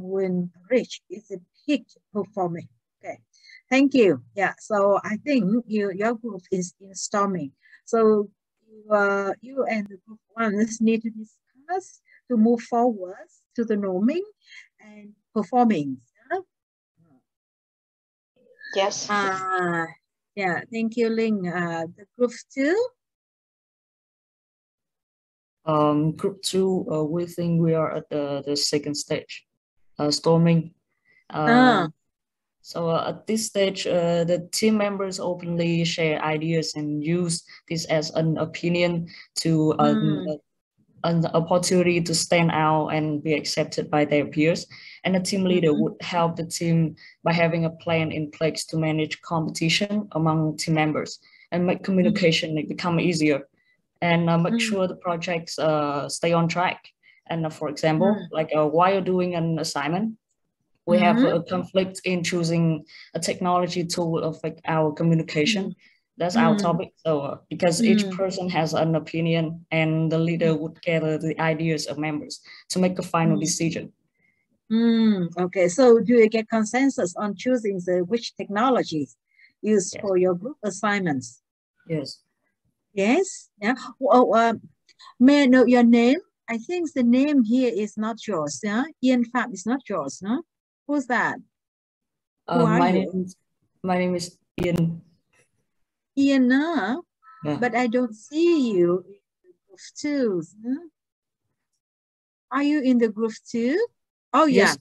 when reach its peak performance. Okay, thank you. Yeah, so I think your group is in storming. So you and the group ones need to discuss to move forward to the norming and performing. Yes. Yeah, thank you, Ling. The group 2. Group 2, we think we are at the second stage, storming. So at this stage, the team members openly share ideas and use this as an opinion to an opportunity to stand out and be accepted by their peers. And the team leader would help the team by having a plan in place to manage competition among team members and make communication become easier, and make sure the projects stay on track. And for example, like while doing an assignment, we have a conflict in choosing a technology tool of like our communication. That's our topic. So because each person has an opinion, and the leader would gather the ideas of members to make a final decision. Okay, so do you get consensus on choosing which technologies used for your group assignments? Yes. Yes. Yeah. Well, may I know your name? I think the name here is not yours. Yeah, Ian Fab is not yours. No. Who's that? Who are you? My name is Ian. Ian, yeah. But I don't see you in the group 2. Are you in the group 2? Oh, yes.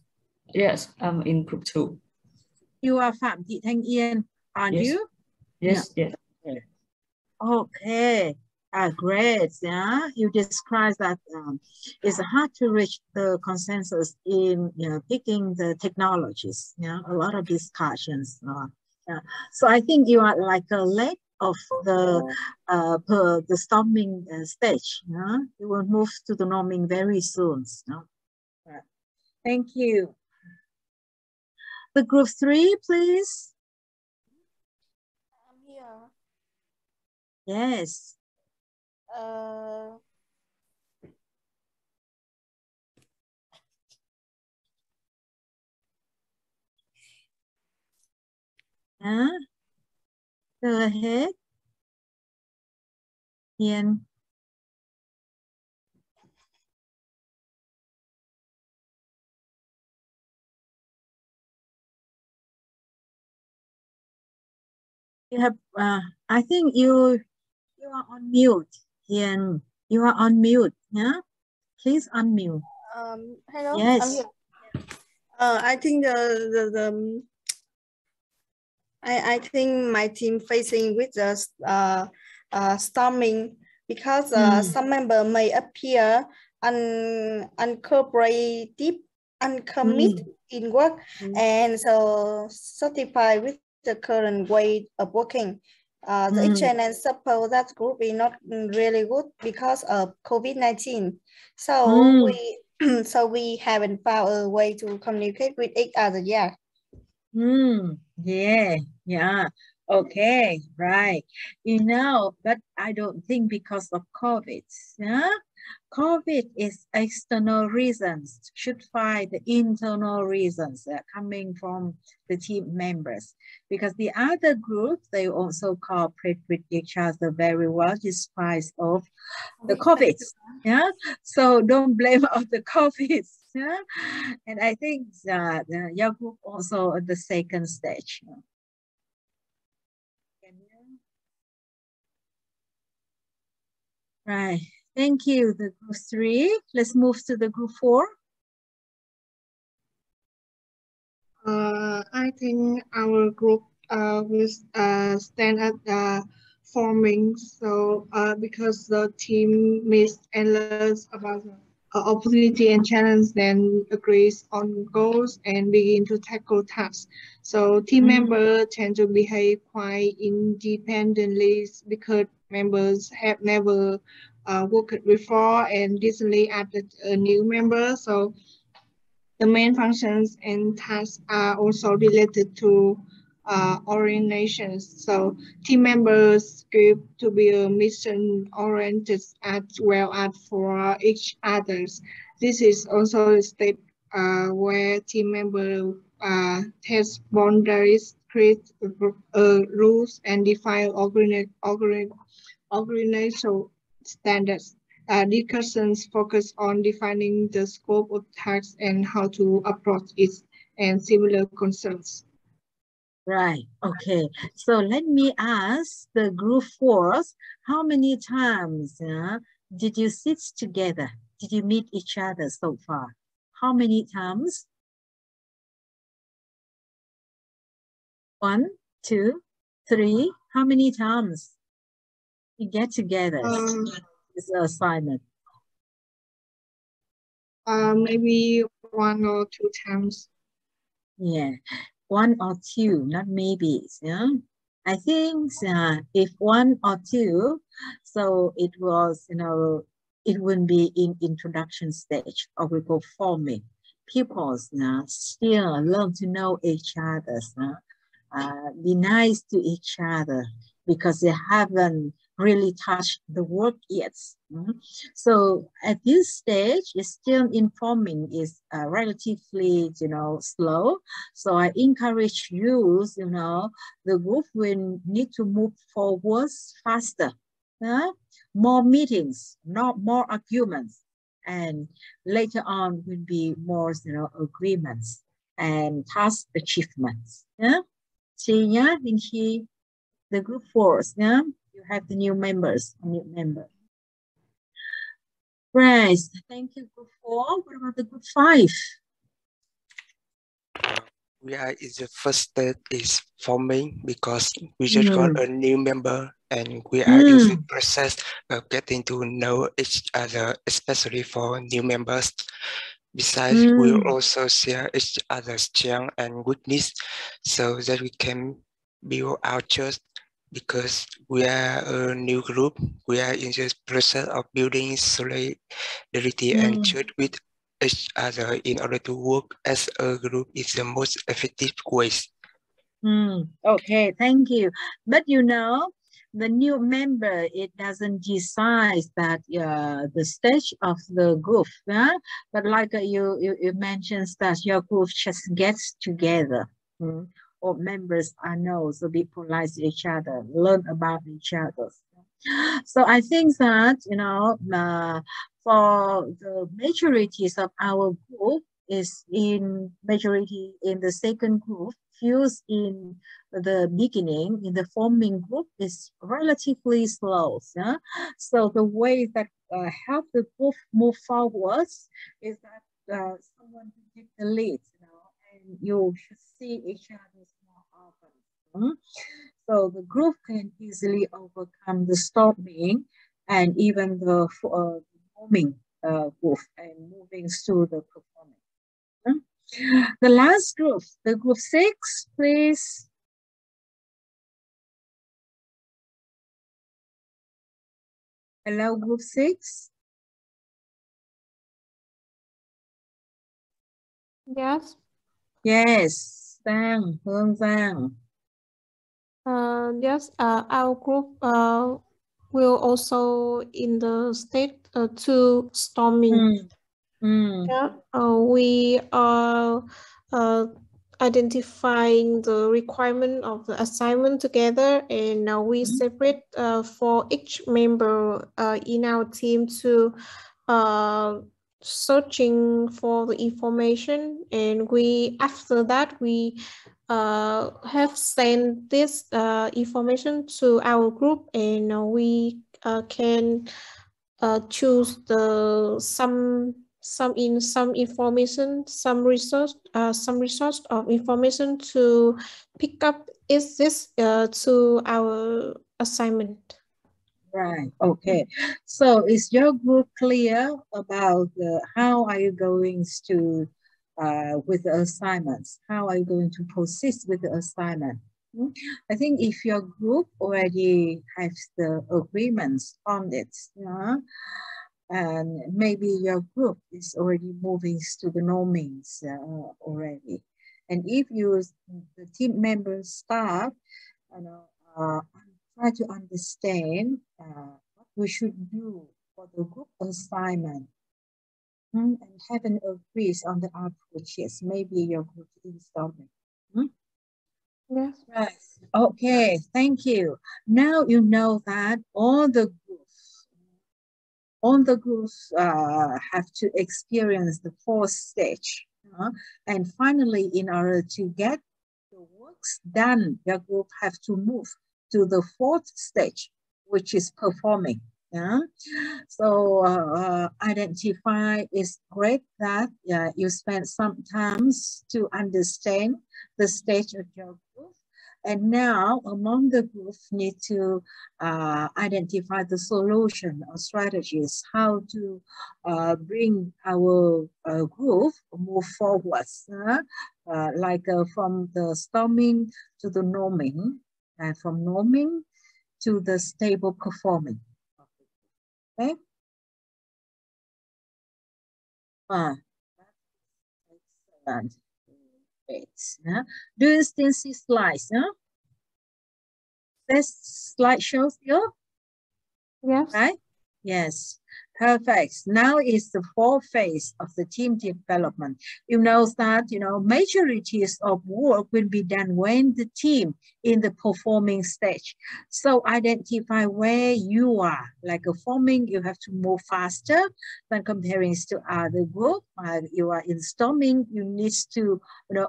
Yeah. Yes, I'm in group 2. You are Phạm Thị Thanh Yên, aren't you? Yes, yeah. Yes. Okay. Great. Yeah, you described that it's hard to reach the consensus in picking the technologies. Yeah, a lot of discussions. Yeah. So I think you are like a leg of the storming stage. Yeah, you will move to the norming very soon. Yeah. Thank you. The group 3, please. I'm here. Yes. Go ahead. Ian. You have, I think you are on mute, Ian. You are on mute. Yeah, please unmute. Hello. Yes. I'm here. I think I think my team facing with the storming because some member may appear uncooperative, uncommitted in work, and so satisfied with the current way of working. The exchange and support that group is not really good because of COVID-19. So we haven't found a way to communicate with each other yet. Yeah. Okay, right. But I don't think because of COVID. Yeah, COVID is external reasons. Should find the internal reasons coming from the team members, because the other group, they also cooperate with each other very well despite of the COVID. Yeah, so don't blame on the COVID. Yeah, and I think that your group also at the second stage. Right. Thank you, the group 3. Let's move to the group 4. I think our group will stand at forming. So because the team meets and learns about the opportunity and challenge, then agrees on goals and begin to tackle tasks. So team members tend to behave quite independently because members have never worked before and recently added a new member. So the main functions and tasks are also related to orientations. So team members give to be mission-oriented as well as for each others. This is also a step where team members test boundaries, create rules, and define organizational standards. Discussions focus on defining the scope of tasks and how to approach it and similar concerns. Right. Okay. So let me ask the group fours, how many times did you sit together? Did you meet each other so far? How many times? 1, 2, 3. How many times you get together? It's an assignment. Maybe 1 or 2 times. Yeah, 1 or 2, not maybe. Yeah, I think if 1 or 2, so it was, it wouldn't be in introduction stage or we go forming. People still learn to know each other. Be nice to each other because they haven't really touched the work yet. So at this stage, it's still informing is relatively, slow. So I encourage you, the group will need to move forward faster. More meetings, not more arguments. And later on will be more, agreements and task achievements. Yeah. See, yeah, in the group fours, yeah, you have the new members, new member. Right, thank you, group 4. What about the group 5? We are in the first step is forming because we just got a new member and we are in the process of getting to know each other, especially for new members. Besides, we also share each other's strength and weakness so that we can build our trust. Because we are a new group, we are in the process of building solidarity and trust with each other in order to work as a group is the most effective ways. Okay, thank you. But the new member, it doesn't decide that the stage of the group, but like you mentioned that your group just gets together. Or members are know, so be polite to each other, learn about each other. So I think that, for the majorities of our group is in majority in the second group, fews in the beginning, in the forming group is relatively slow. Yeah? So the way that help the group move forwards is that someone to take the lead, and you should see each other more often. So the group can easily overcome the storming and even the forming group and moving through the performance. The last group, the group 6, please. Hello, group 6. Yes. Yes, Hương Giang. Yes, our group will also in the state to storming. Yeah, we are identifying the requirement of the assignment together, and we separate for each member in our team to searching for the information, and we after that we have sent this information to our group, and we can choose the some information, some resource of information to pick up is this to our assignment. Right. Okay. So is your group clear about how are you going to with the assignments? How are you going to proceed with the assignment? I think if your group already has the agreements on it, and maybe your group is already moving to the normings already. And if the team members start, try to understand what we should do for the group assignment. And haven't agreed on the approach. Yes, maybe your group installment. Yes. Right. Okay, thank you. Now you know that all the groups have to experience the fourth stage. And finally, in order to get the works done, your group have to move to the fourth stage, which is performing. Yeah. So identify is great that you spend some time to understand the stage of your group. And now among the group need to identify the solution or strategies, how to bring our group move forwards, like from the storming to the norming, and from norming to the stable performing. Okay. Excellent. Great. Do you still see slides? This slide shows you? Yes. Right? Yes. Perfect. Now is the fourth phase of the team development. You know that, majorities of work will be done when the team in the performing stage. So identify where you are. Like a forming, you have to move faster than comparing to other group. You are in storming, you need to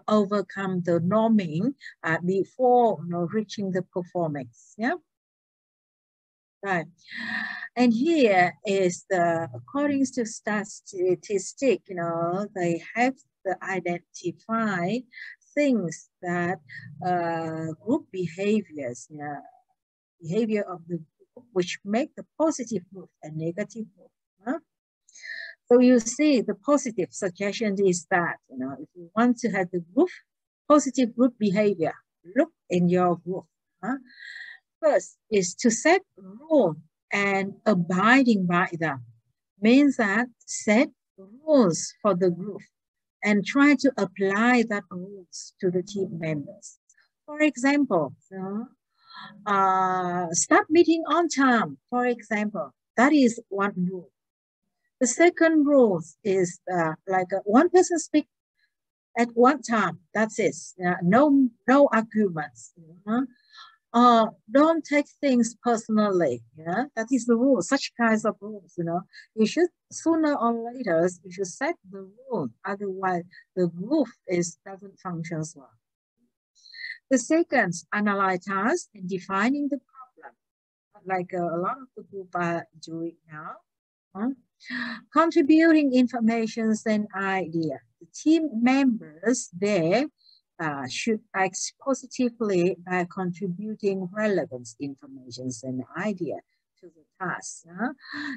overcome the norming before reaching the performance. Yeah. Right. And here is according to statistic, they have to identify things that group behaviors, behavior of the group, which make the positive group and negative group. So you see the positive suggestion is that, if you want to have the group, positive group behavior, look in your group. First is to set rules and abiding by them. Means that set rules for the group and try to apply that rules to the team members. For example, start meeting on time, for example. That is one rule. The second rule is like one person speak at one time. That's it. No arguments. Don't take things personally. That is the rule. Such kinds of rules. You should sooner or later you should set the rule. Otherwise, the group doesn't function well. The second, analyze tasks and defining the problem, like a lot of the group are doing now. Contributing information and idea. The team members there should act positively by contributing relevant information and idea to the task.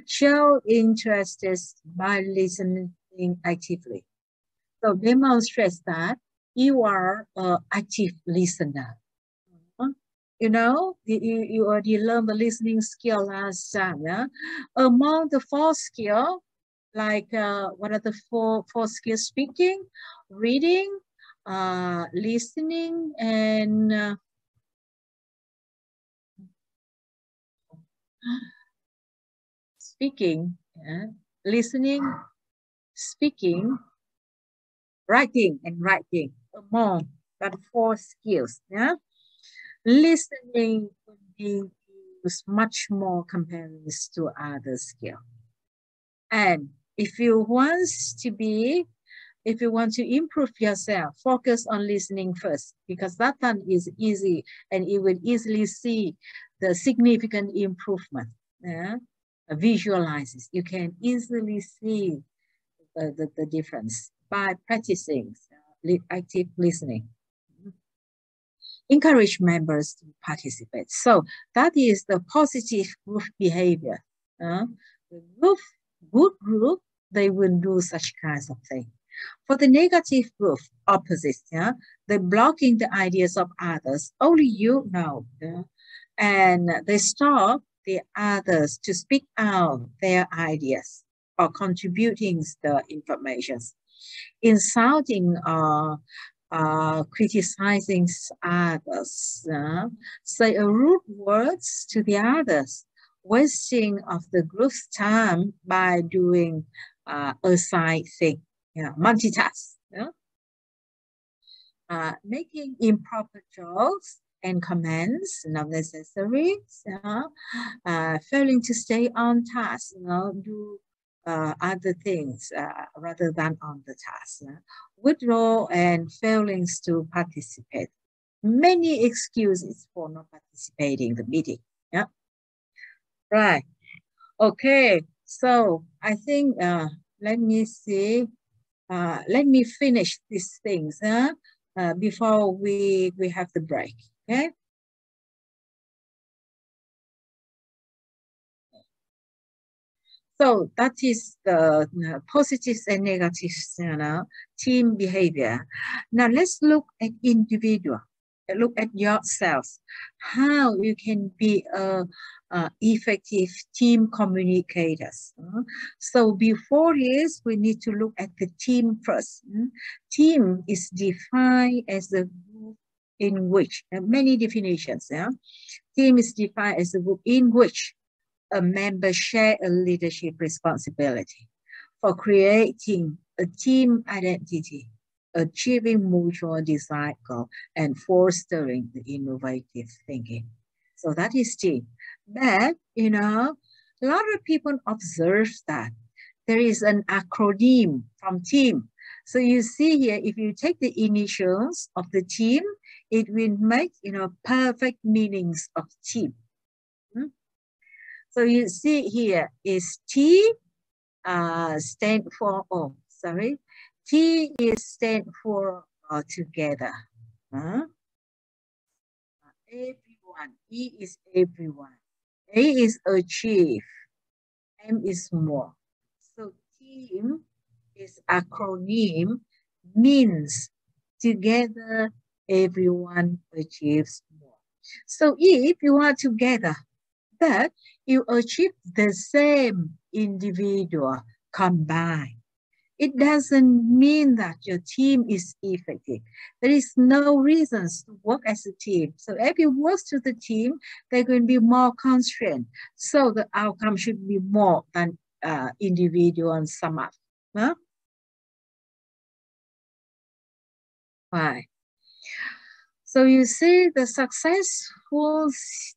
Show interest by listening actively. So demonstrate that you are an active listener. You already learned the listening skill last time. Among the four skills, like what are the four skills? Speaking, reading, listening, and speaking, listening, speaking, writing, and writing. Among that four skills. Listening would be used much more compared to other skills. And if you want to improve yourself, focus on listening first, because that one is easy and you will easily see the significant improvement. Visualizes. You can easily see the difference by practicing active listening. Encourage members to participate. So that is the positive group behavior. The good group, they will do such kinds of things. For the negative group, opposite, they're blocking the ideas of others. Only you know. And they stop the others to speak out their ideas or contributing the information. Insulting criticizing others, say rude words to the others, wasting of the group's time by doing aside thing, multitask. Making improper jokes and comments not necessary. Failing to stay on task, do other things rather than on the task. Withdraw and failings to participate. Many excuses for not participating in the meeting. Yeah. Right. Okay. So I think let me see. Let me finish these things before we have the break. Okay. So that is the positives and negatives, team behavior. Now let's look at individual. Look at yourself. How you can be effective team communicators. So before this, we need to look at the team first. Team is defined as a group in which many definitions. Team is defined as a group in which a member share a leadership responsibility for creating a team identity, achieving mutual desired goal, and fostering the innovative thinking. So that is team. But, a lot of people observe that there is an acronym from team. So you see here, if you take the initials of the team, it will make, perfect meanings of team. So you see here is T stand for, T is stand for together. Everyone, E is everyone. A is achieve, M is more. So team is acronym, means together everyone achieves more. So if you are together, but you achieve the same individual combined, it doesn't mean that your team is effective. There is no reasons to work as a team. So if you work to the team, they're going to be more constrained. So the outcome should be more than individual and sum up. Huh? Why? So you see the successful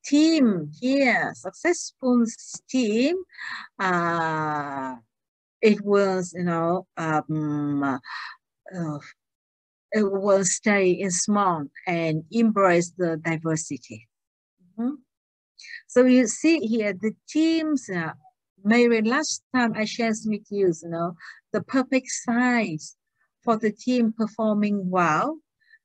team here, it was, it will stay in small and embrace the diversity. So you see here, the teams, maybe last time I shared with you, the perfect size for the team performing well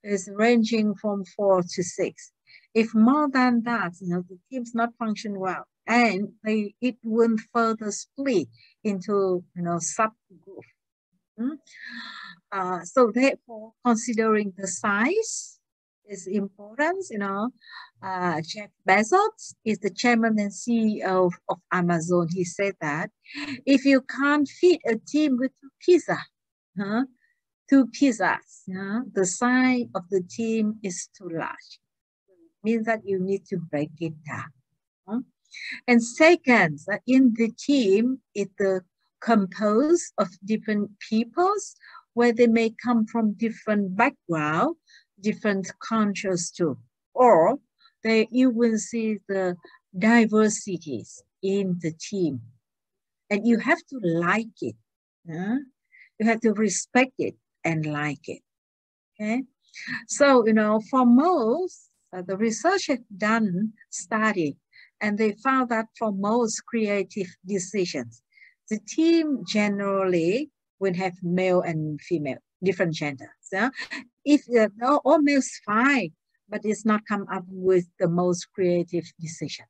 is ranging from 4 to 6. If more than that, the teams not function well, and it will further split into, subgroup. So therefore, considering the size is important. Jeff Bezos is the chairman and CEO of Amazon. He said that if you can't feed a team with two pizzas, the size of the team is too large. It means that you need to break it down. And second, in the team, it's composed of different peoples where they may come from different background, different cultures too. Or you will see the diversities in the team. And you have to like it. You have to respect it and like it. Okay. So, for most, the research has done study, and they found that for most creative decisions, the team generally will have male and female, different genders. If all males fine, but it's not come up with the most creative decision.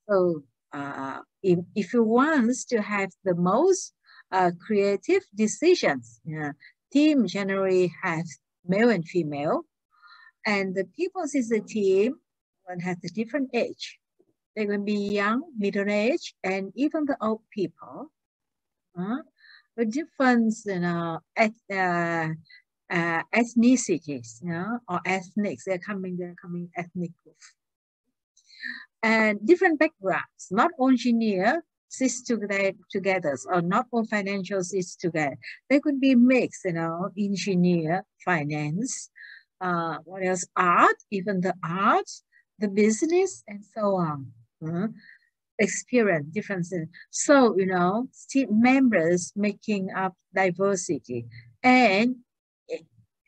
So if you want to have the most creative decisions, team generally has male and female, and the people in the team will have a different age. They will be young, middle age, and even the old people. With different, ethnicities, or ethnics. They're coming ethnic groups. And different backgrounds, not engineer sits together, or not all financial sits together. They could be mixed, engineer, finance, what else? Art, even the arts, the business, and so on. Experience differences. So, team members making up diversity. And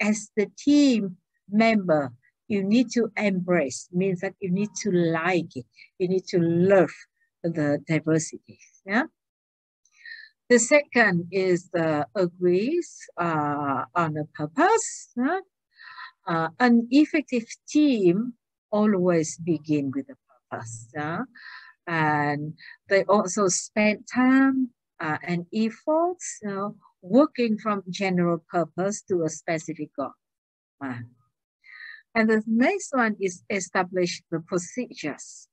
as the team member, you need to embrace, means that you need to like it. You need to love the diversity. Yeah. The second is the agrees on a purpose. An effective team always begin with a purpose. And they also spend time and efforts, working from general purpose to a specific goal. And the next one is establish the procedures.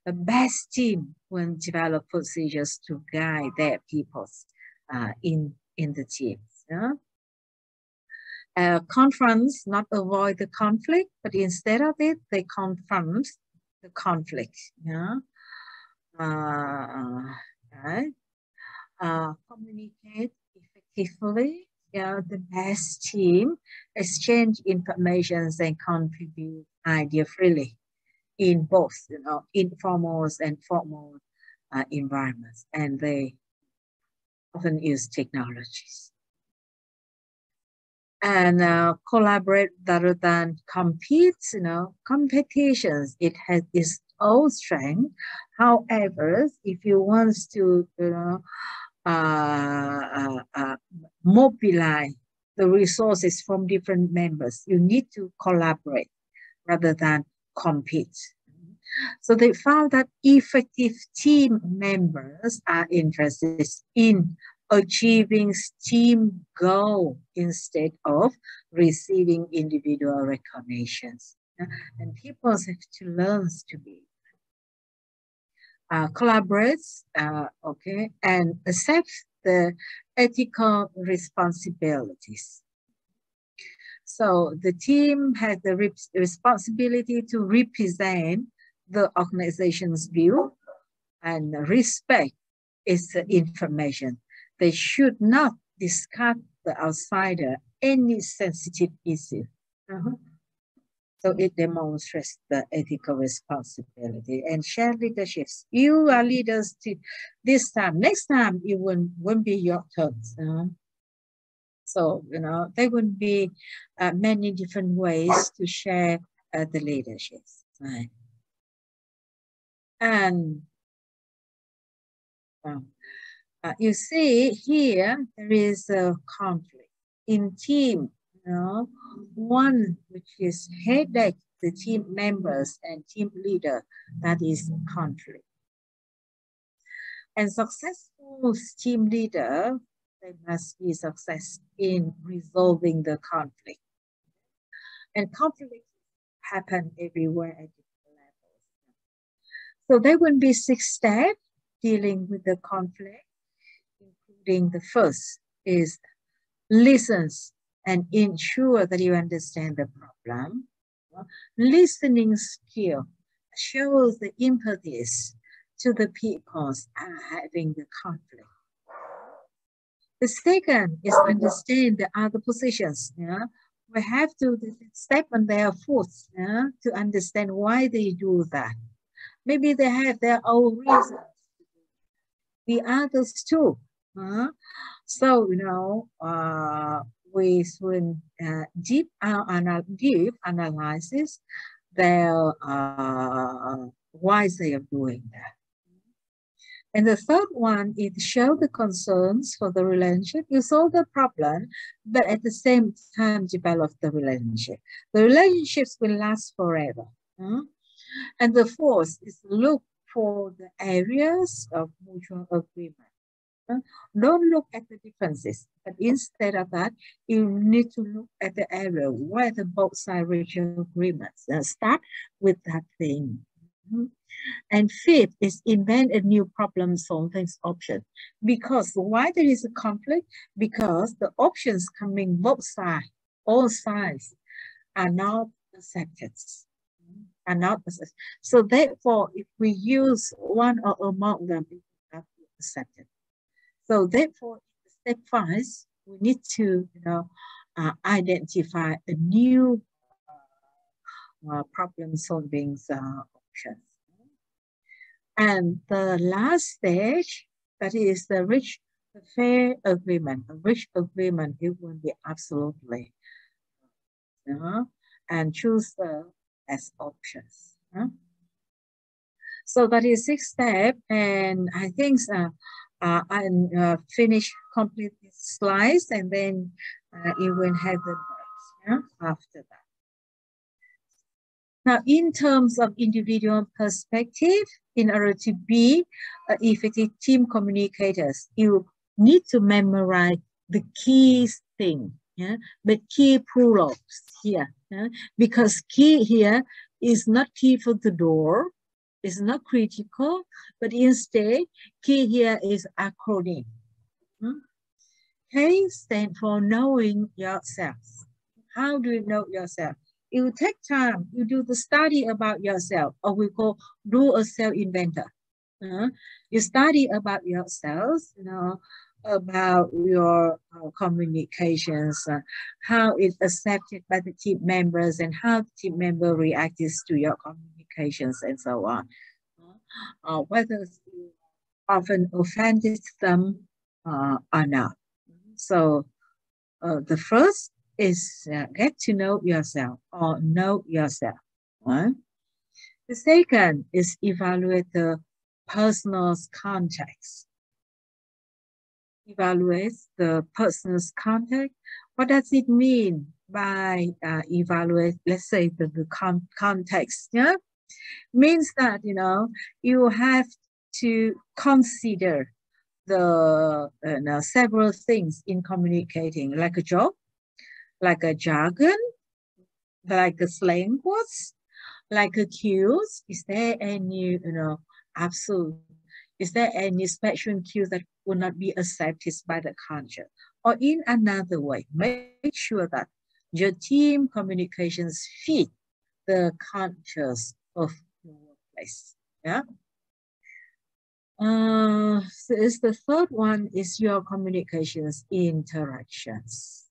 The best team will develop procedures to guide their peoples in the teams. Confronts, not avoid the conflict, but instead of it, they confront the conflict. Right? Communicate effectively. The best team exchange information and contribute idea freely in both, informal and formal environments, and they often use technologies. And collaborate rather than compete. Competitions, it has its own strength. However, if you want to, mobilize the resources from different members, you need to collaborate rather than compete. So they found that effective team members are interested in achieving team goal instead of receiving individual recognitions. And people have to learn to be collaborates, and accept the ethical responsibilities. So the team has the responsibility to represent the organization's view and respect its information. They should not discard the outsider any sensitive issue. So it demonstrates the ethical responsibility and shared leaderships. You are leaders this time. Next time, it won't be your turn. So, there will be many different ways to share the leaderships. Right? And you see here, there is a conflict in team. One which is headache the team members and team leader, that is conflict. And successful team leader, they must be success in resolving the conflict. And conflict happen everywhere at different levels. So there will be 6 steps dealing with the conflict, including the first is listens and ensure that you understand the problem. Listening skill shows the impetus to the people having the conflict. The second is understand the other positions. We have to step on their foot to understand why they do that. Maybe they have their own reasons. The others too. So, we will deep analysis their why they are doing that. And the third one is show the concerns for the relationship. You solve the problem, but at the same time develop the relationship. The relationships will last forever. And the fourth is look for the areas of mutual agreement. Don't look at the differences, but instead of that, you need to look at the area where the both sides reach agreements and start with that thing. And fifth is invent a new problem-solving option. Because why there is a conflict? Because the options coming both sides, all sides, are not accepted. So therefore, if we use one or among them, accepted. So therefore, step 5, we need to identify a new problem-solving options. And the last stage, that is the fair agreement. A rich agreement, it will be absolutely, and choose as options. So that is 6 steps, and I think I finish complete these slides, and then you will have the notes after that. Now, in terms of individual perspective, in order to be effective team communicators, you need to memorize the key thing, the key plurals here, because key here is not key for the door, it's not critical, but instead, key here is acronym. K stands for knowing yourself. How do you know yourself? You take time, you do the study about yourself, or we call do a self-inventor. You study about yourself, about your communications, how it's accepted by the team members, and how the team member reacts to your communications, and so on. Whether you often offended them or not. So the first is get to know yourself or know yourself. Right? The second is evaluate the personal context. Evaluate the person's context. What does it mean by evaluate, let's say, the context? Yeah? Means that, you have to consider the several things in communicating, like a joke, like a jargon, like a slang words, like a cues. Is there any, is there any special cues that will not be accepted by the culture? Or in another way, make sure that your team communications fit the cultures of the workplace. Yeah. So is the third one is your communications interactions.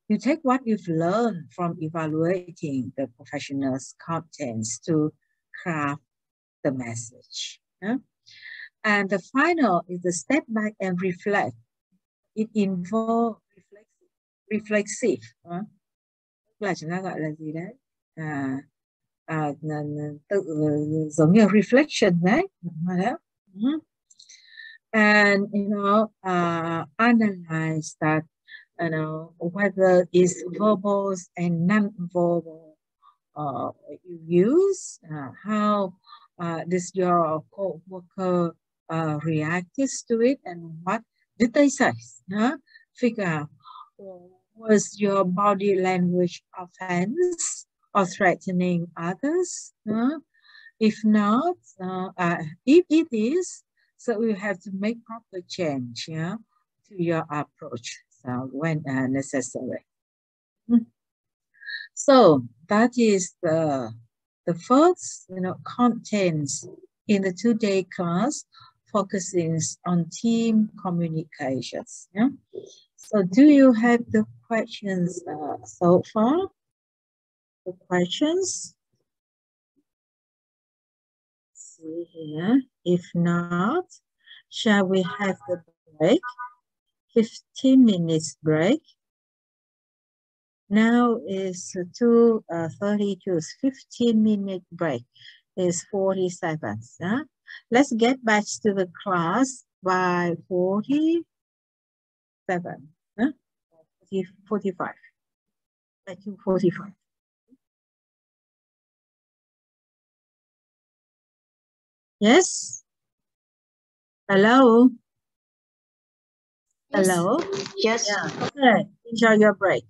You take what you've learned from evaluating the professional's contents to craft the message. Yeah? And the final is the step back and reflect. It involves reflexive. Là chúng ta gọi là gì đấy? Giống như reflection đấy. And analyze that, whether it's verbal and non-verbal use, how does your co-worker reacts to it, and what did they say? Figure out, was your body language offense or threatening others? If not, if it is, so we have to make proper change, to your approach, so when necessary. So that is the first, contents in the 2-day class, focusing on team communications. Yeah. So do you have the questions so far? The questions? See here. If not, shall we have the break? 15 minutes break. Now is 2:32. 15-minute break is 40 seconds. Let's get back to the class by 47. 45. By 2:45. Yes? Hello? Yes. Hello? Yes. Yeah. Okay. Enjoy your break.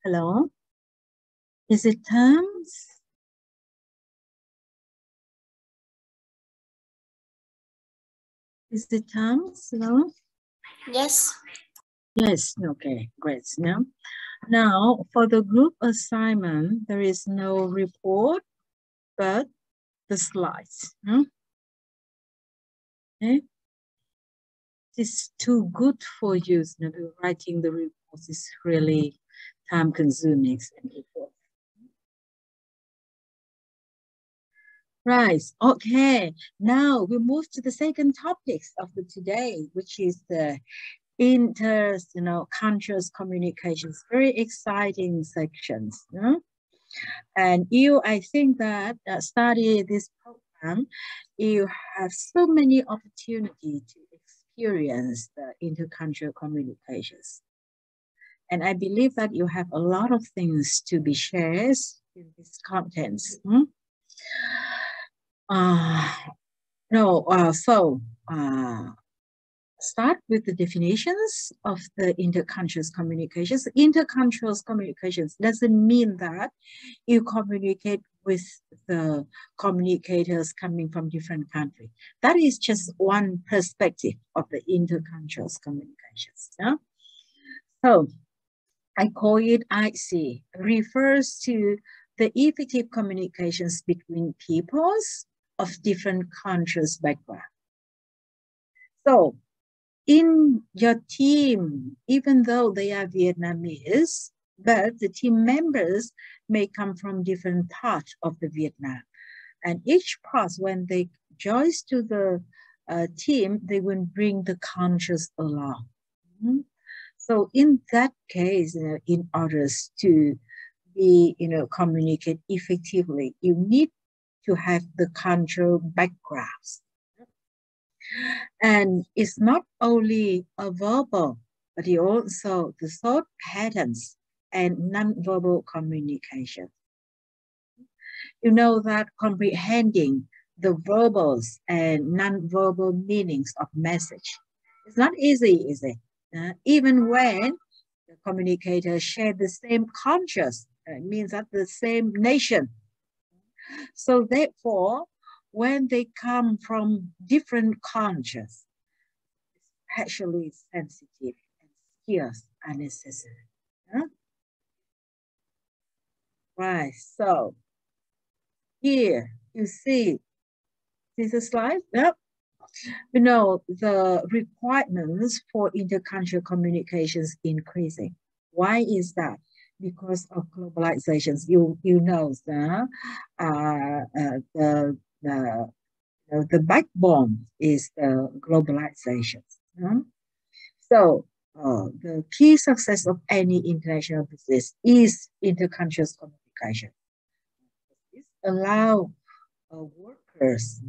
Hello? Is it terms? Is it terms? No? Yes. Yes, okay, great. Now, for the group assignment, there is no report, but the slides. Okay? It's too good for you. Writing the reports is really time-consuming and important. Right, okay. Now we move to the second topics of the today, which is the conscious communications. Very exciting sections. And I think that study this program, you have so many opportunities to experience the interconscious communications. And I believe that you have a lot of things to be shared in these contents. Start with the definitions of the interconscious communications. Interconscious communications doesn't mean that you communicate with the communicators coming from different countries. That is just one perspective of the interconscious communications. So I call it IC, refers to the effective communications between peoples of different conscious background. So in your team, even though they are Vietnamese, but the team members may come from different parts of the Vietnam. And each part, when they join to the team, they will bring the conscious along. So in that case, in order to be, communicate effectively, you need to have the cultural backgrounds. And it's not only a verbal, but also the thought patterns and non-verbal communication. You know that comprehending the verbals and non-verbal meanings of message is not easy, is it? Even when the communicators share the same conscious, it means that the same nation. So therefore, when they come from different conscious, especially sensitive and skills are necessary. Right, so here you see the slide. Yep. The requirements for intercultural communications increasing. Why is that? Because of globalizations. The backbone is the globalization. So the key success of any international business is interconscious communication. It allows workers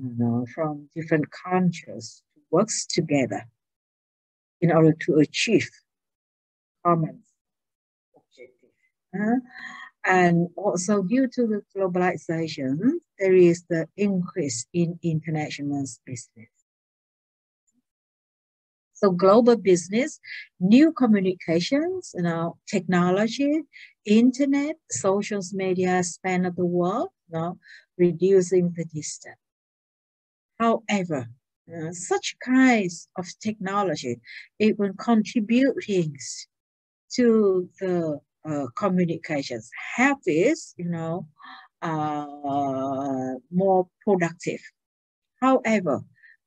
from different countries to work together in order to achieve common objectives. And also due to the globalization, there is the increase in international business. So global business, new communications, technology, internet, social media span of the world, reducing the distance. However, such kinds of technology, it will contribute to the communications, help is, more productive. However,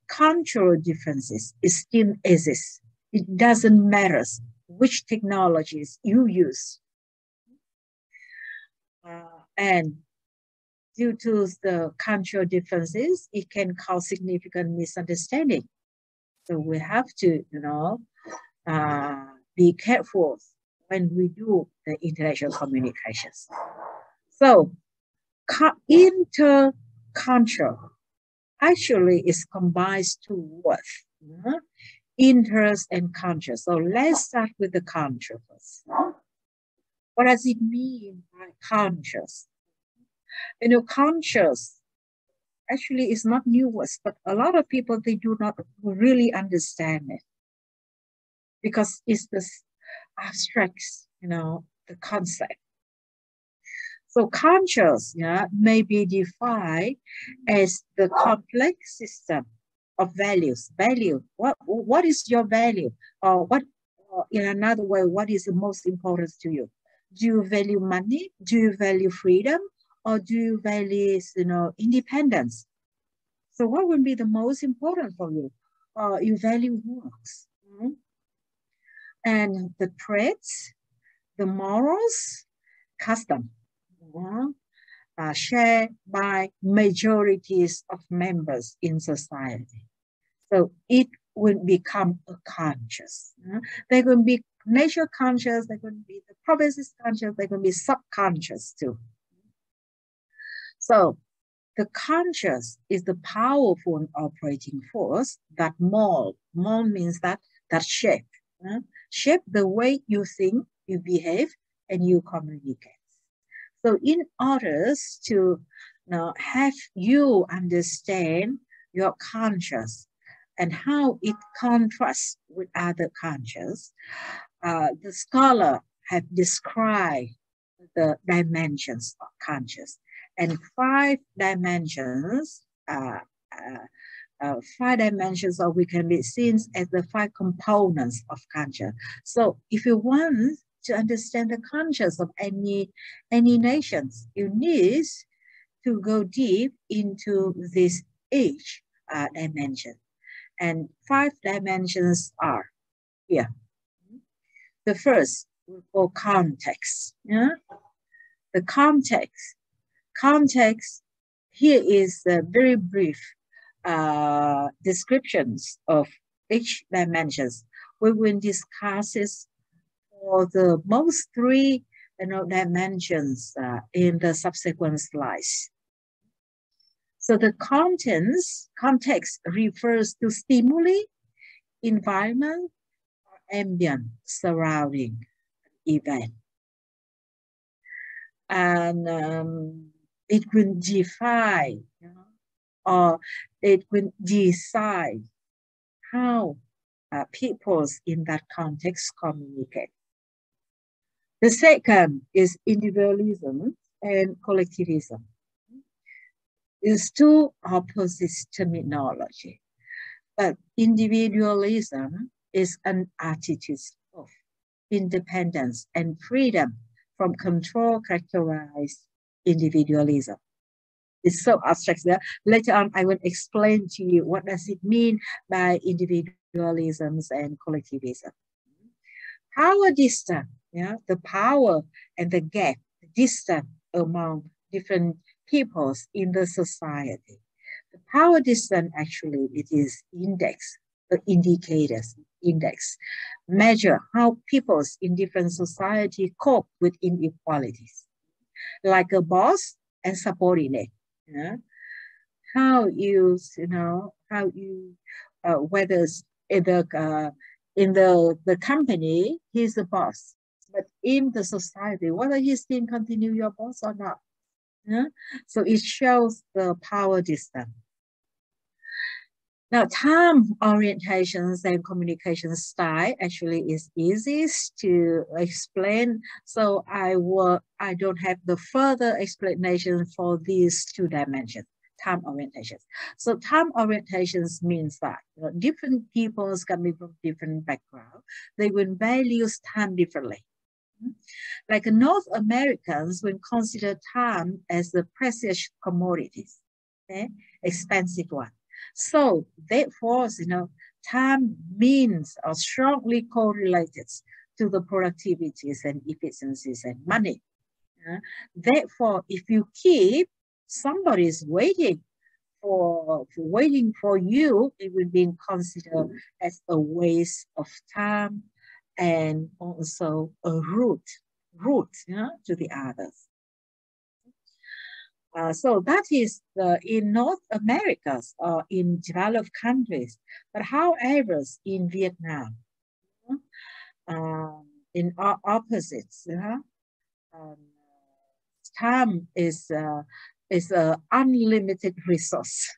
cultural differences still exist. It doesn't matter which technologies you use. And due to the cultural differences, it can cause significant misunderstanding. So we have to, be careful when we do the international communications. So intercultural actually is combined two words, interest and conscious. So let's start with the conscious first. What does it mean by conscious? Conscious actually is not new words, but a lot of people, they do not really understand it because it's this abstract, the concept. So conscious, may be defined as the complex system of values. Value. What is your value? Or what? In another way, what is the most important to you? Do you value money? Do you value freedom? Or do you value, independence? So what would be the most important for you? You value works. And the traits, the morals, custom, shared by majorities of members in society. So it will become a conscious. They're going to be nature conscious, they're going to be the provinces conscious, they're going to be subconscious too. So the conscious is the powerful operating force that mold means that shape. Shape the way you think, you behave, and you communicate. So in order to have you understand your conscious and how it contrasts with other conscious, the scholar have described the dimensions of conscious. And 5 dimensions, or we can be seen as the 5 components of conscious. So if you want to understand the conscious of any nations, you need to go deep into this each dimension. And 5 dimensions are here. The first we call context. The context here is a very brief descriptions of each dimensions. We will discuss this for the most 3 dimensions in the subsequent slides. So the context refers to stimuli, environment, or ambient surrounding event. And it will define or it will decide how peoples in that context communicate. The second is individualism and collectivism. It's 2 opposite terminology, but individualism is an attitude of independence and freedom from control characterized individualism. It's so abstract there. Later on, I will explain to you what does it mean by individualism and collectivism. Power distance, the power and the gap, the distance among different peoples in the society. The power distance actually it is index, the indicators index, measure how peoples in different society cope with inequalities, like a boss and subordinate. How you whether in the company he's the boss, but in the society whether he's still continue your boss or not. So it shows the power distance. Now, time orientations and communication style actually is easiest to explain. So I don't have the further explanation for these 2 dimensions, time orientations. So time orientations means that different peoples coming from different backgrounds, they will value time differently. Like North Americans will consider time as the precious commodities, expensive one. So therefore, time means are strongly correlated to the productivities and efficiencies and money. Therefore, if you keep somebody is waiting for you, it will be considered as a waste of time and also a route to the others. So that is in North America or in developed countries. But however, in Vietnam, in opposites, time is an unlimited resource.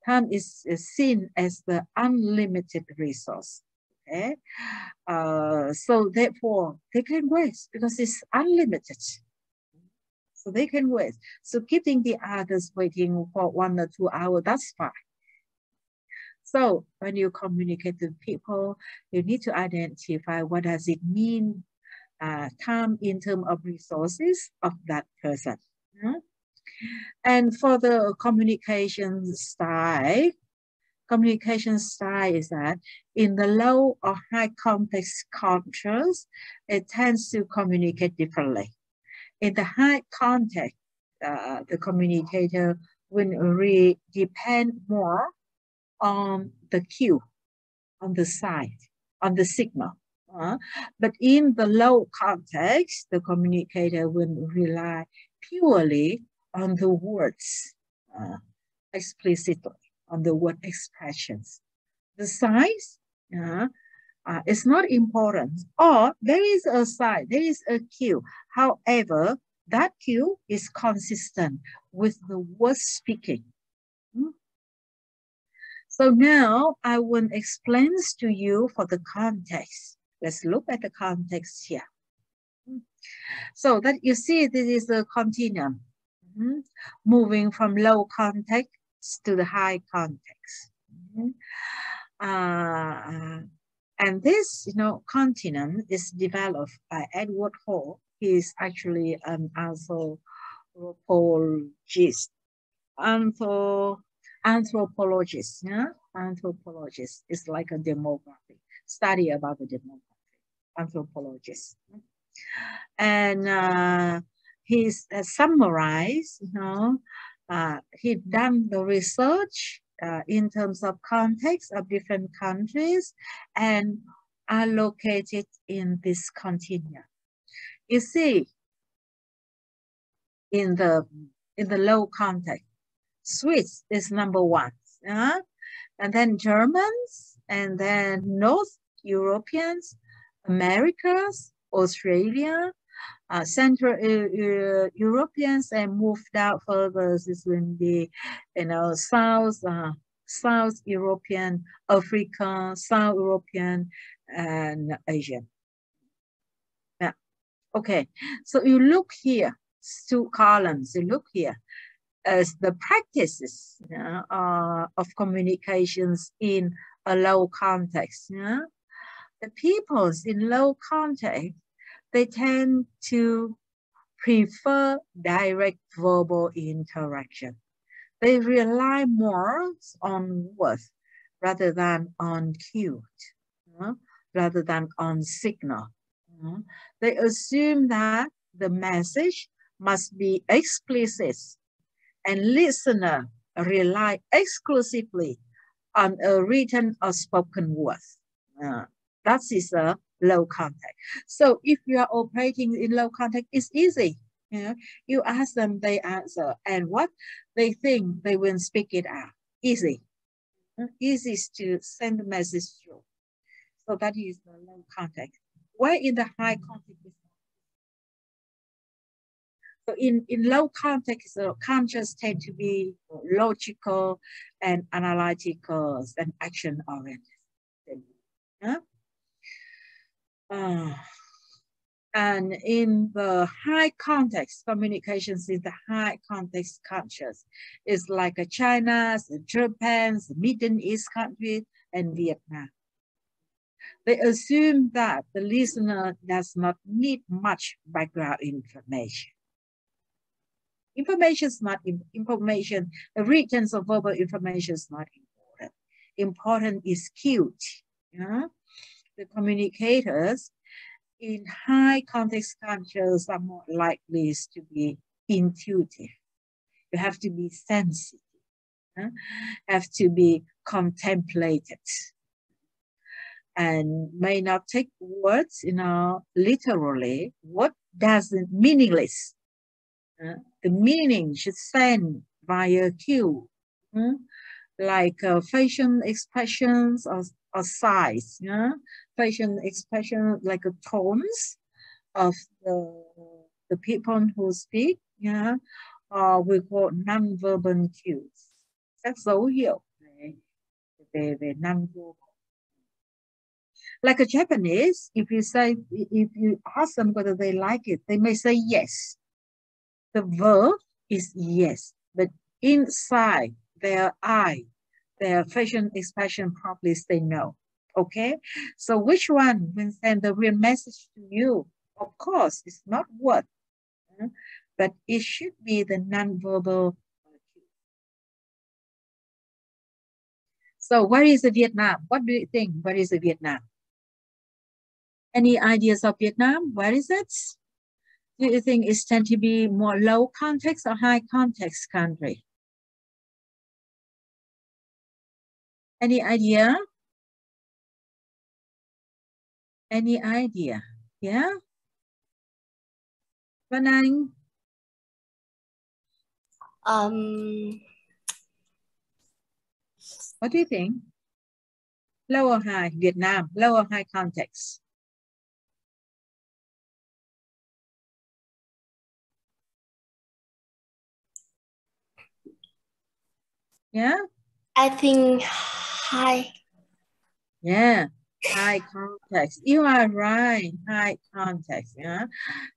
Time is seen as the unlimited resource. Okay. So therefore, they can waste because it's unlimited. So they can wait. So keeping the others waiting for 1 or 2 hours, that's fine. So when you communicate with people, you need to identify what does it mean, time in terms of resources of that person. And for the communication style is that in the low or high complex cultures, it tends to communicate differently. In the high context, the communicator will depend more on the cue, on the sign, on the signal. But in the low context, the communicator will rely purely on the words, explicitly, on the word expressions. The signs is not important, or there is a sign, there is a cue. However, that cue is consistent with the word speaking. So now I will explain to you for the context. Let's look at the context here. So that you see this is a continuum, moving from low context to the high context. And this, continuum is developed by Edward Hall. He is actually an anthropologist. Anthropologist, Anthropologist is like a demography, study about the demography, anthropologist. And he's summarized, he done the research in terms of context of different countries and allocated in this continuum. You see, in the low context, Swiss is number 1, and then Germans, and then North Europeans, Americas, Australia, Central Europeans, and moved out further. This will be, South European, Africa, South European, and Asian. Yeah. Okay. So you look here, 2 columns. You look here as the practices of communications in a low context. The peoples in low context, they tend to prefer direct verbal interaction. They rely more on words rather than on cues, rather than on signal. They assume that the message must be explicit, and listener rely exclusively on a written or spoken word. That is a low context. So if you are operating in low context, it's easy. You ask them, they answer, and what they think, they will speak it out. Easy. Easy to send the message through. So that is the low context. Where in the high context? So in low context, conscious tend to be logical and analytical and action-oriented. And in the high context, communications in the high context conscious is like China's, Japan's, Middle East countries, and Vietnam. They assume that the listener does not need much background information. Information is not information. The regions of verbal information is not important. Important is cued. The communicators in high context conscious are more likely to be intuitive. You have to be sensitive. Have to be contemplated. And may not take words, literally. What doesn't meaningless? The meaning should send via cue, like facial expressions or size, facial expression like tones of the people who speak, we call non-verbal cues. Các dấu hiệu về non-verbal. Like a Japanese, if you ask them whether they like it, they may say yes. The verb is yes, but inside their eye, their facial expression probably say no. Okay, so which one will send the real message to you? Of course, it's not word, but it should be the non-verbal. So where is the Vietnam? What do you think? Where is the Vietnam? Any ideas of Vietnam? Where is it? Do you think it's tend to be more low context or high context country? Any idea? Any idea? Yeah? Vân Anh? What do you think? Low or high? Vietnam, low or high context? Yeah? I think high. Yeah, high context. You are right, high context. Yeah,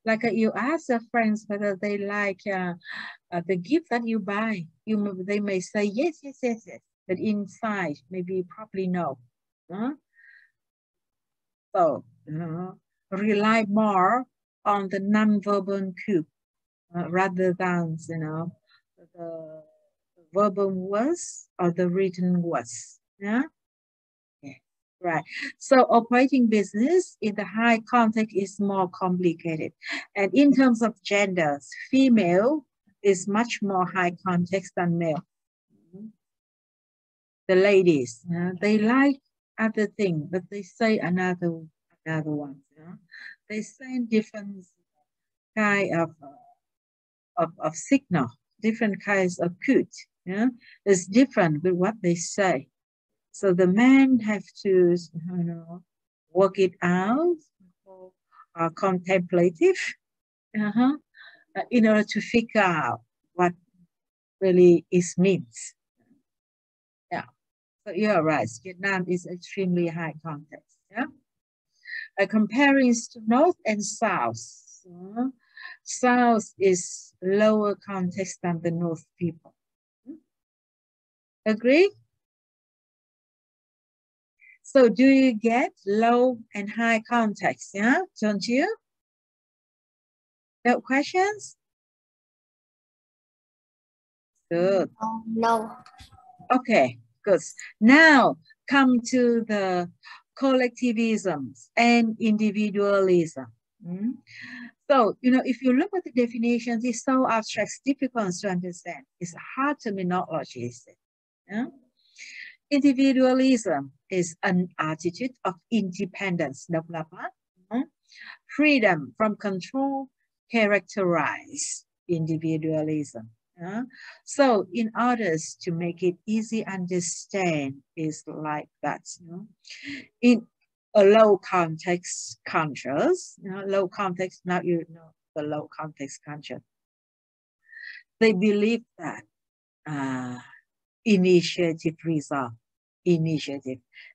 like you ask your friends whether they like the gift that you buy. They may say yes, yes, yes, yes, but inside maybe probably no. So rely more on the non-verbal cue rather than the verbal words or the written words. Yeah. Right. So operating business in the high context is more complicated. And in terms of genders, female is much more high context than male. The ladies, they like other things, but they say another one. They send different kind of signal, different kinds of code. It's different with what they say. So the men have to, work it out, contemplative, in order to figure out what really it means. Yeah. So you're right. Vietnam is extremely high context. Yeah. Comparing North and South. South is lower context than the North people. Agree? So do you get low and high context? Yeah, don't you? No questions? Good. No. Okay, good. Now come to the collectivism and individualism. So, if you look at the definitions, it's so abstract, it's difficult to understand. It's hard terminology. Yeah? Individualism is an attitude of independence, freedom from control, characterize individualism. So in order to make it easy understand, is like that. In a low context conscious, low context, now you know the low context conscious. They believe that initiative result,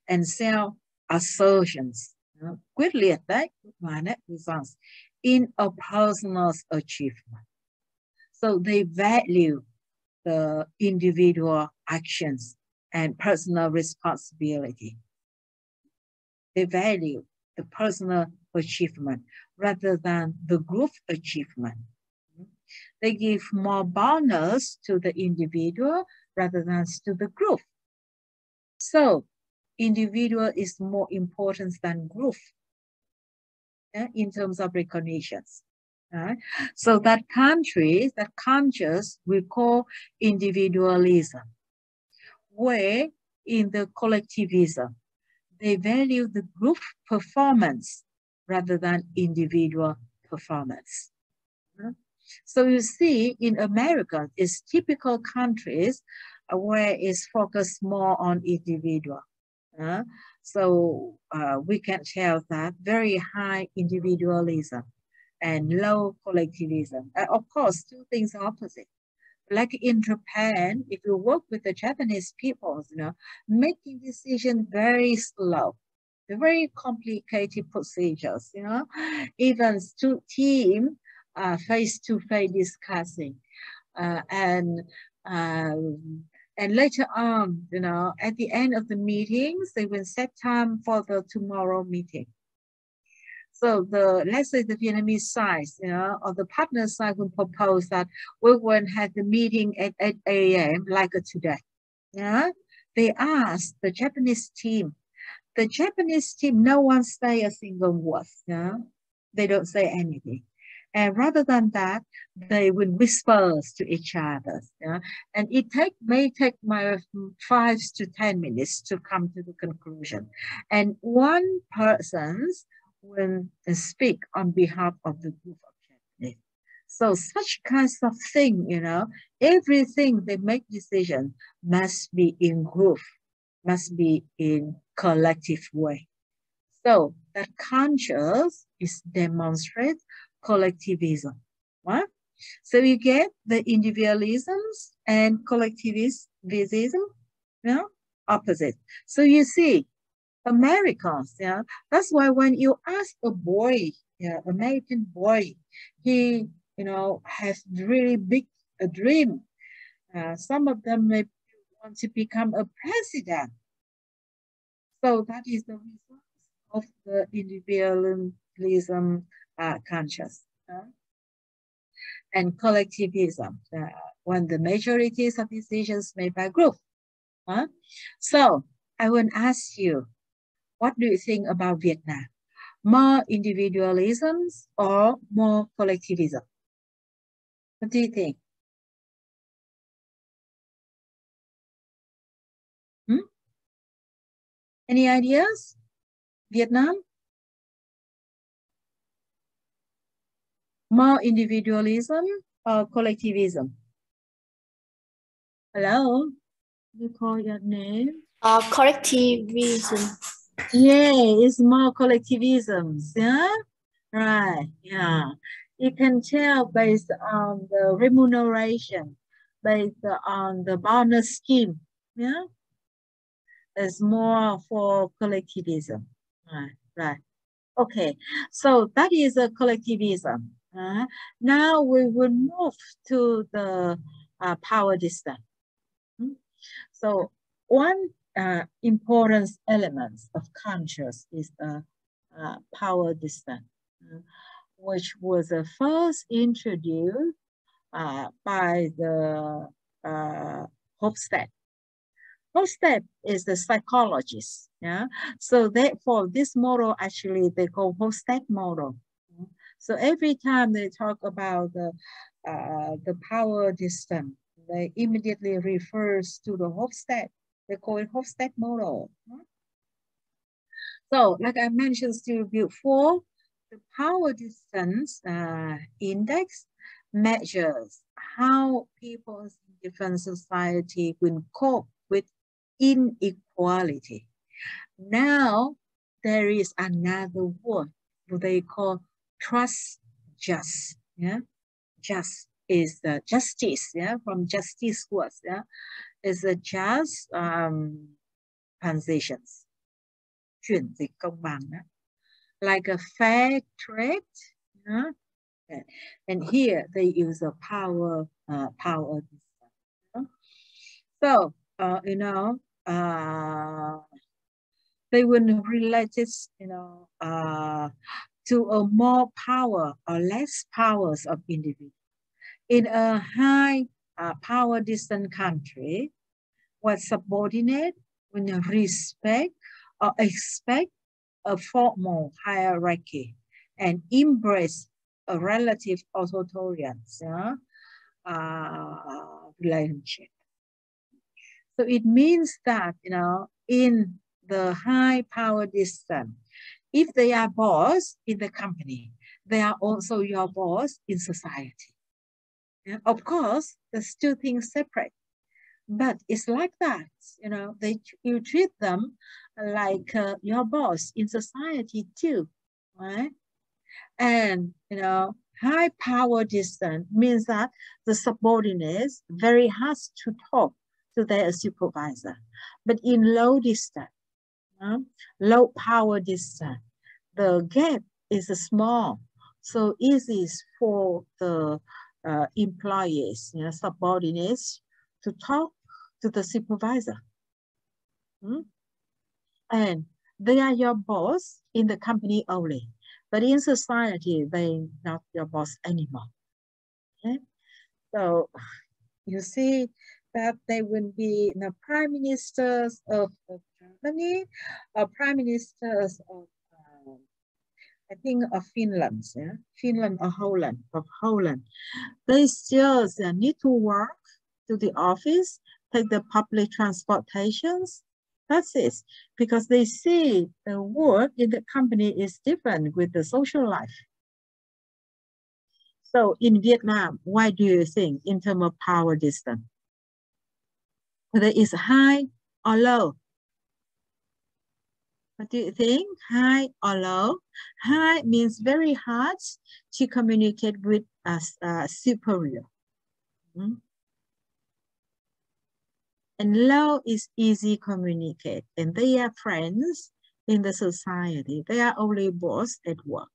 and self-assertions, quyết liệt đấy, results in a personal achievement. So they value the individual actions and personal responsibility. They value the personal achievement rather than the group achievement. They give more bonus to the individual rather than to the group. So individual is more important than group in terms of recognitions. So that countries, that conscious, we call individualism, where in the collectivism, they value the group performance rather than individual performance. So you see, in America, it's typical countries where it's focused more on individual. So we can tell that very high individualism and low collectivism. Of course, two things are opposite. Like in Japan, if you work with the Japanese people, making decisions very slow. very complicated procedures, you know, even two team face-to-face discussing, and later on, you know, at the end of the meetings, they will set time for the tomorrow meeting. So let's say the Vietnamese side, you know, or the partner side will propose that we will have the meeting at 8 a.m. like today. Yeah, they asked the Japanese team. The Japanese team, no one say a single word. Yeah, they don't say anything. And rather than that, they will whisper to each other. Yeah? And it may take my 5 to 10 minutes to come to the conclusion. And one person will speak on behalf of the group of Japanese. So such kinds of thing, you know, everything they make decision must be in group, must be in collective way. So that conscious is demonstrate collectivism. Right? So you get the individualisms and collectivism, you know, opposite. So you see, Americans, yeah, that's why when you ask a boy, yeah, American boy, he, you know, has really big a dream. Some of them may want to become a president. So that is the result of the individualism conscious. And collectivism, when the majorities of decisions made by group. So I will ask you, what do you think about Vietnam? More individualism or more collectivism? What do you think? Any ideas? Vietnam? More individualism or collectivism? Hello? You call your name? Collectivism. Yeah, it's more collectivism. Yeah? Right, yeah. You can tell based on the remuneration, based on the bonus scheme. Yeah? It's more for collectivism. Right. Okay, so that is a collectivism. Now we will move to the power distance. So one important element of conscious is the power distance, which was first introduced by the Hofstede. Hofstede is the psychologist. Yeah. So therefore, this model actually they call Hofstede model. So every time they talk about the power distance, they immediately refers to the Hofstede. They call it Hofstede model. So, like I mentioned still before, the power distance index measures how people in different society will cope with inequality. Now, there is another word they call trust just. Yeah, just is the justice. Yeah, from justice words. Yeah, is a just transitions. Chuyển dịch công bằng. Like a fair trade. Yeah? And here they use a power. So, you know, they will relate it, you know, to a more power or less powers of individual. In a high power distant country, what subordinate will respect or expect a formal hierarchy and embrace a relative authoritarian relationship. So it means that, you know, in the high power distance, if they are boss in the company, they are also your boss in society. Yeah, of course, there's two things separate, but it's like that, you know, you treat them like your boss in society too, right? And, you know, high power distance means that the subordinates very hard to talk to their supervisor. But in low distance, Low power distance. The gap is small, so easy for the employees, subordinates, to talk to the supervisor. And they are your boss in the company only, but in society, they're not your boss anymore. Okay? So you see that they will be the prime ministers of Germany, or prime ministers of I think of Finland, Finland or Holland, They still need to work to the office, take the public transportations. That's it, because they see the work in the company is different with the social life. So in Vietnam, why do you think in terms of power distance? Whether it's high or low? What do you think? High or low? High means very hard to communicate with a superior. And low is easy communicate. And they are friends in the society. They are only boss at work.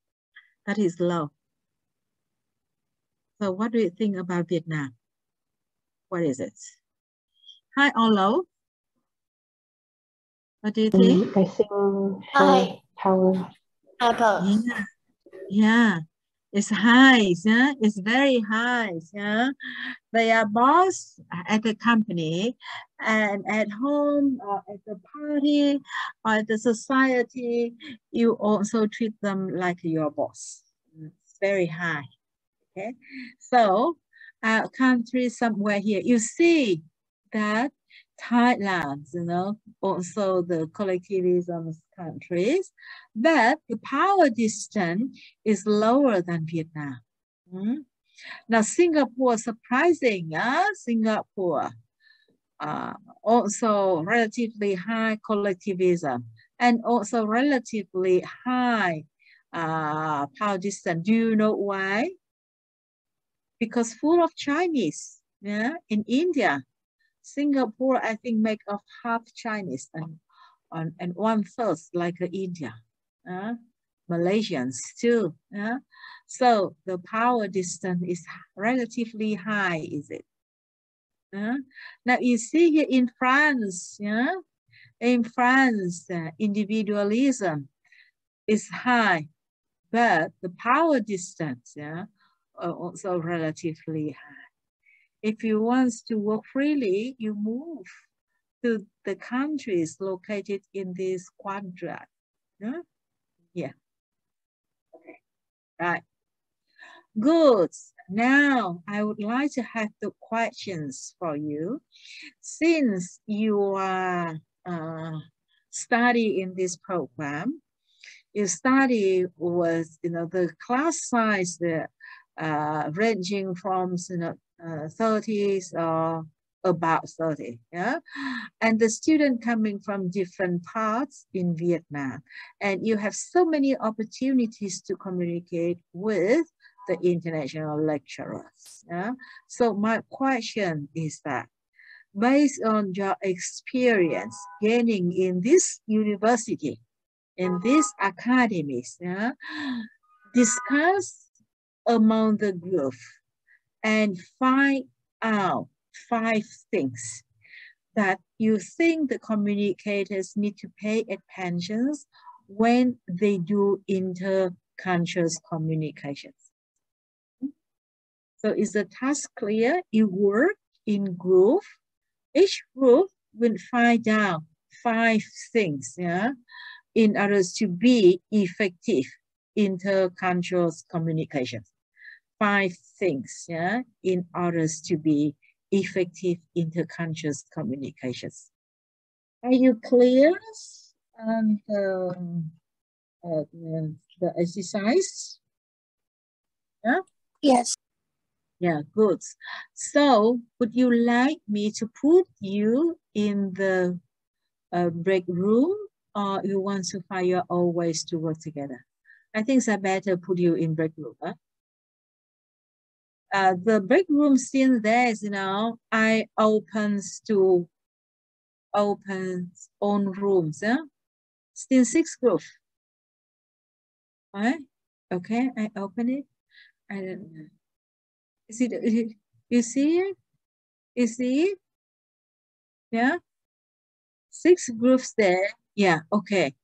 That is low. So what do you think about Vietnam? What is it? High or low? What do you think? I think high power. Yeah, it's high, yeah? It's very high, yeah? They are boss at the company, and at home or at the party or at the society, you also treat them like your boss. It's very high, okay? So country somewhere here, you see that Thailand, also the collectivism countries, but the power distance is lower than Vietnam. Now, Singapore, surprising, Singapore, also relatively high collectivism and also relatively high power distance. Do you know why? Because full of Chinese, in India. Singapore, I think, make up half Chinese and 1/3 like India. Malaysians too. So the power distance is relatively high, is it? Now you see here in France, in France, individualism is high, but the power distance, also relatively high. If you want to work freely, you move to the countries located in this quadrant. Yeah. Okay. Right. Good. Now, I would like to have the questions for you. Since you are studying in this program, you study with the class size ranging from 30s or about 30, and the student coming from different parts in Vietnam, and you have so many opportunities to communicate with the international lecturers. So my question is that, based on your experience gaining in this university, in these academies, discuss among the group and find out 5 things that you think the communicators need to pay attention when they do interconscious communications. So is the task clear? You work in group. Each group will find out 5 things, in order to be effective interconscious communications. 5 things, in order to be effective interconscious communications. Are you clear on the exercise? Yeah? Yes. Yeah, good. So, would you like me to put you in the break room, or you want to find your own ways to work together? I think it's better put you in break room. The break room still there is, I opens own rooms. Still 6 groups. Right? Okay, I open it. I don't know. Is it, you see it? You see it? Yeah? 6 groups there. Yeah, okay.